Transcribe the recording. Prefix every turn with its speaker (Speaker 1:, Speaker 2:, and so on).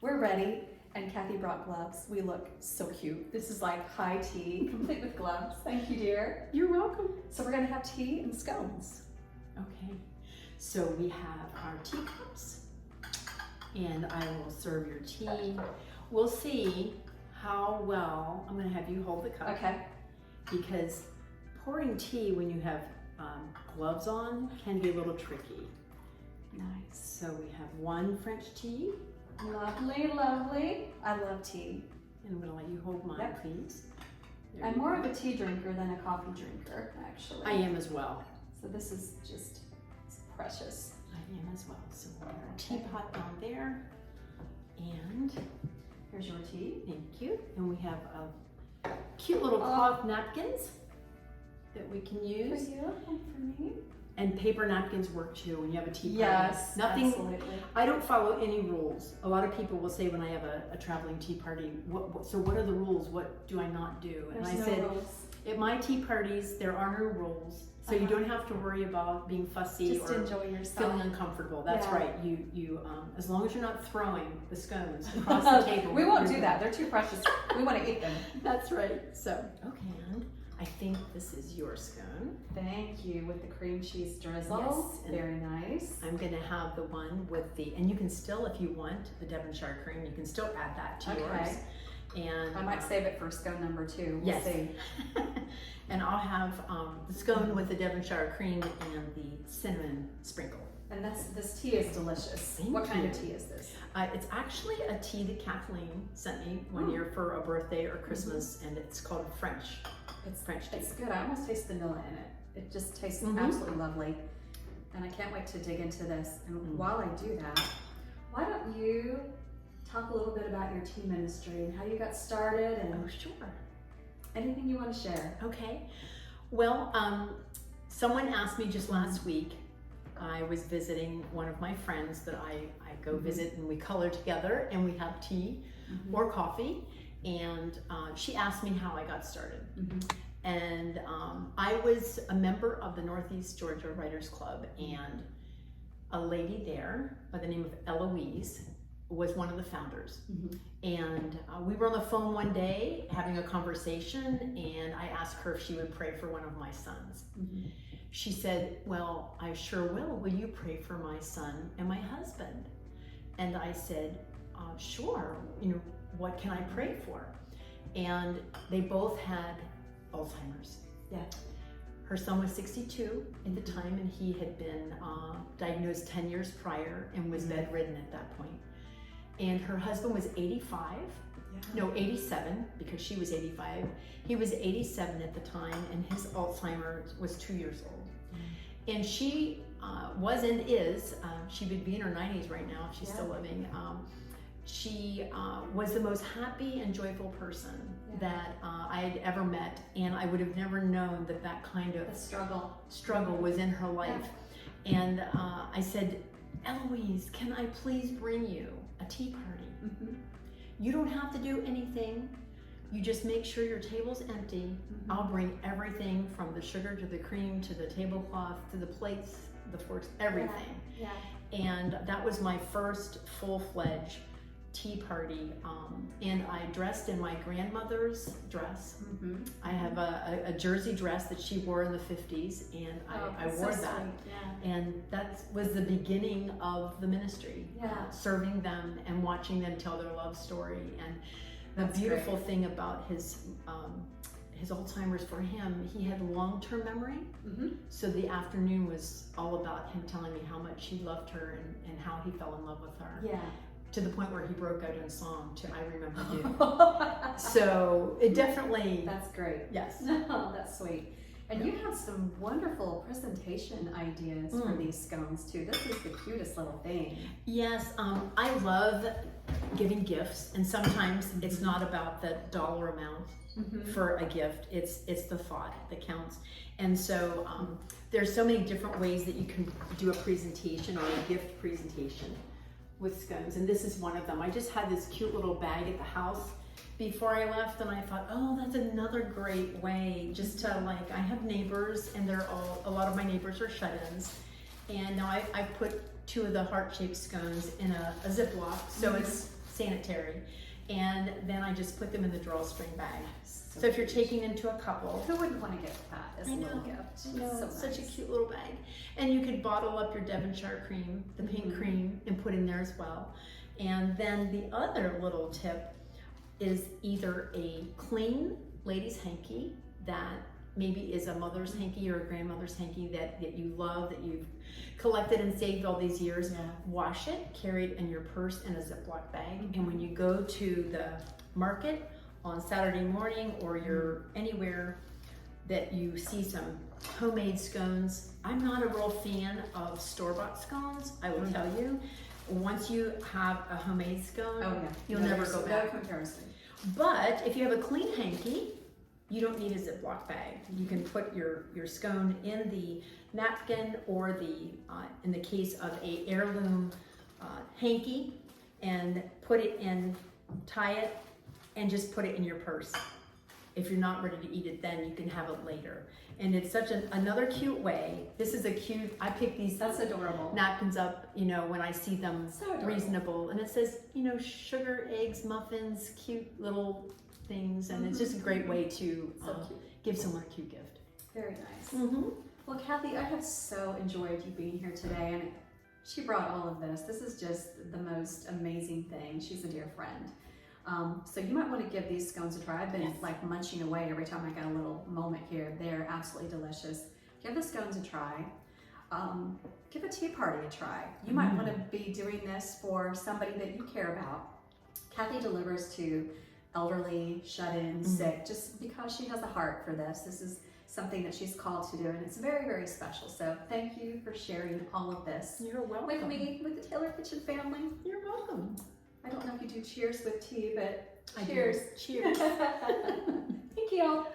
Speaker 1: we're ready. And Kathy brought gloves. We look so cute. This is like high tea, complete with gloves. Thank you, dear.
Speaker 2: You're welcome.
Speaker 1: So we're gonna have tea and scones.
Speaker 2: Okay, so we have our teacups, and I will serve your tea. We'll see how well, I'm gonna have you hold the cup.
Speaker 1: Okay.
Speaker 2: Because pouring tea when you have gloves on can be a little tricky.
Speaker 1: Nice.
Speaker 2: So we have one French tea.
Speaker 1: Lovely, lovely. I love tea.
Speaker 2: And I'm gonna let you hold mine,
Speaker 1: Yep.
Speaker 2: please. There
Speaker 1: I'm
Speaker 2: you
Speaker 1: more
Speaker 2: go.
Speaker 1: of a tea drinker than a coffee drinker, actually.
Speaker 2: I am as well.
Speaker 1: So this is just it's precious.
Speaker 2: I am as well. So we'll put our teapot down there. And
Speaker 1: Here's your tea.
Speaker 2: thank you. And we have cute little cloth napkins that we can
Speaker 1: For
Speaker 2: use.
Speaker 1: you and for me.
Speaker 2: And paper napkins work too when you have a tea party.
Speaker 1: Yes,
Speaker 2: Nothing.
Speaker 1: absolutely.
Speaker 2: I don't follow any rules. A lot of people will say when I have a traveling tea party, so what are the rules? What do I not do? And
Speaker 1: There's
Speaker 2: I
Speaker 1: no
Speaker 2: said,
Speaker 1: rules.
Speaker 2: at my tea parties, there are no rules. So you don't have to worry about being fussy
Speaker 1: Just
Speaker 2: or
Speaker 1: enjoy yourself.
Speaker 2: feeling uncomfortable. That's
Speaker 1: Yeah.
Speaker 2: right. You as long as you're not throwing the scones across the table.
Speaker 1: We won't
Speaker 2: you're
Speaker 1: do that. They're too precious. We want to eat them.
Speaker 2: That's right. So, okay, and I think this is your scone.
Speaker 1: Thank you, with the cream cheese drizzle.
Speaker 2: Yes, and
Speaker 1: Very nice.
Speaker 2: I'm gonna have the one with the, and you can still, if you want, the Devonshire cream, you can still add that to yours.
Speaker 1: Okay.
Speaker 2: And
Speaker 1: I might save it for scone number 2. We'll
Speaker 2: yes.
Speaker 1: see.
Speaker 2: And I'll have the scone with the Devonshire cream and the cinnamon sprinkle.
Speaker 1: And this tea is delicious.
Speaker 2: Thank
Speaker 1: What kind
Speaker 2: you.
Speaker 1: of tea is this?
Speaker 2: It's actually a tea that Kathleen sent me one year for a birthday or Christmas, and it's called French.
Speaker 1: It's
Speaker 2: French tea.
Speaker 1: It's good. I almost taste vanilla in it. It just tastes
Speaker 2: Mhm.
Speaker 1: absolutely lovely. And I can't wait to dig into this. And while I do that, why don't you talk a little bit about your tea ministry and how you got started and
Speaker 2: Oh, sure.
Speaker 1: anything you want to share.
Speaker 2: Okay. Well, someone asked me just last week. I was visiting one of my friends that I go visit, and we color together and we have tea or coffee. And she asked me how I got started. And I was a member of the Northeast Georgia Writers Club, and a lady there by the name of Eloise was one of the founders. And we were on the phone one day having a conversation, and I asked her if she would pray for one of my sons. She said, well, I sure will. Will you pray for my son and my husband? And I said, sure. You know, what can I pray for? And they both had Alzheimer's.
Speaker 1: Yeah.
Speaker 2: Her son was 62 at the time, and he had been diagnosed 10 years prior and was bedridden at that point. And her husband was 85, no, 87, because she was 85. He was 87 at the time, and his Alzheimer's was 2 years old. And she was and is, she would be in her 90s right now if she's still living. She was the most happy and joyful person that I had ever met, and I would have never known that that kind of
Speaker 1: The
Speaker 2: struggle was in her life. And I said, Eloise, can I please bring you a tea party? You don't have to do anything. You just make sure your table's empty. I'll bring everything from the sugar to the cream to the tablecloth to the plates, the forks, everything. And that was my first full-fledged tea party, and I dressed in my grandmother's dress. I have a jersey dress that she wore in the 50s, and I wore that. And that was the beginning of the ministry, serving them and watching them tell their love story. And the beautiful thing about his Alzheimer's, for him, he had long-term memory. So the afternoon was all about him telling me how much he loved her and how he fell in love with her. To the point where he broke out in song to I Remember You. So it definitely...
Speaker 1: That's great.
Speaker 2: Yes.
Speaker 1: Oh, that's sweet. And you have some wonderful presentation ideas for these scones too. This is the cutest little thing.
Speaker 2: Yes, I love giving gifts, and sometimes it's not about the dollar amount for a gift. It's the thought that counts. And so there's so many different ways that you can do a presentation or a gift presentation with scones, and this is one of them. I just had this cute little bag at the house before I left, and I thought, oh, that's another great way just to, like, I have neighbors, and a lot of my neighbors are shut-ins, and now I put 2 of the heart-shaped scones in a Ziploc, so it's sanitary. And then I just put them in the drawstring bag. So if you're taking them to a couple,
Speaker 1: who wouldn't want to get that as a little gift?
Speaker 2: I know,
Speaker 1: So
Speaker 2: it's such a
Speaker 1: nice.
Speaker 2: cute little bag. And you could bottle up your Devonshire cream, the pink cream, and put in there as well. And then the other little tip is either a clean ladies hanky that maybe is a mother's hanky or a grandmother's hanky that you love, that you've collected and saved all these years.
Speaker 1: Yeah.
Speaker 2: Wash it, carry it in your purse in a Ziploc bag, and when you go to the market on Saturday morning, or you're anywhere that you see some homemade scones. I'm not a real fan of store-bought scones, I will tell you. Once you have a homemade scone,
Speaker 1: Oh yeah.
Speaker 2: you'll
Speaker 1: No,
Speaker 2: never
Speaker 1: there's
Speaker 2: go back.
Speaker 1: No comparison.
Speaker 2: But if you have a clean hanky, you don't need a Ziploc bag. You can put your scone in the napkin, or in the case of a heirloom hanky, and put it in, tie it, and just put it in your purse. If you're not ready to eat it then, you can have it later. And it's such another cute way. This is a cute, I pick these
Speaker 1: That's adorable.
Speaker 2: napkins up, when I see them
Speaker 1: So adorable.
Speaker 2: reasonable. And it says, sugar, eggs, muffins, cute little things. And it's just a great way to
Speaker 1: So cute.
Speaker 2: give someone a cute gift.
Speaker 1: Very nice.
Speaker 2: Mm-hmm.
Speaker 1: Well, Kathy, I have so enjoyed you being here today, and she brought all of this. This is just the most amazing thing. She's a dear friend. So you might want to give these scones a try. I've been like munching away every time I got a little moment here. They're absolutely delicious. Give the scones a try. Give a tea party a try. You might want to be doing this for somebody that you care about. Kathy delivers to elderly, shut-in, sick, just because she has a heart for this. This is something that she's called to do, and it's very, very special. So thank you for sharing all of this
Speaker 2: You're welcome.
Speaker 1: with me, with the Taylor Kitchen family.
Speaker 2: You're welcome.
Speaker 1: I don't know if you do cheers with tea, but
Speaker 2: I do.
Speaker 1: cheers.
Speaker 2: Cheers.
Speaker 1: Thank you all.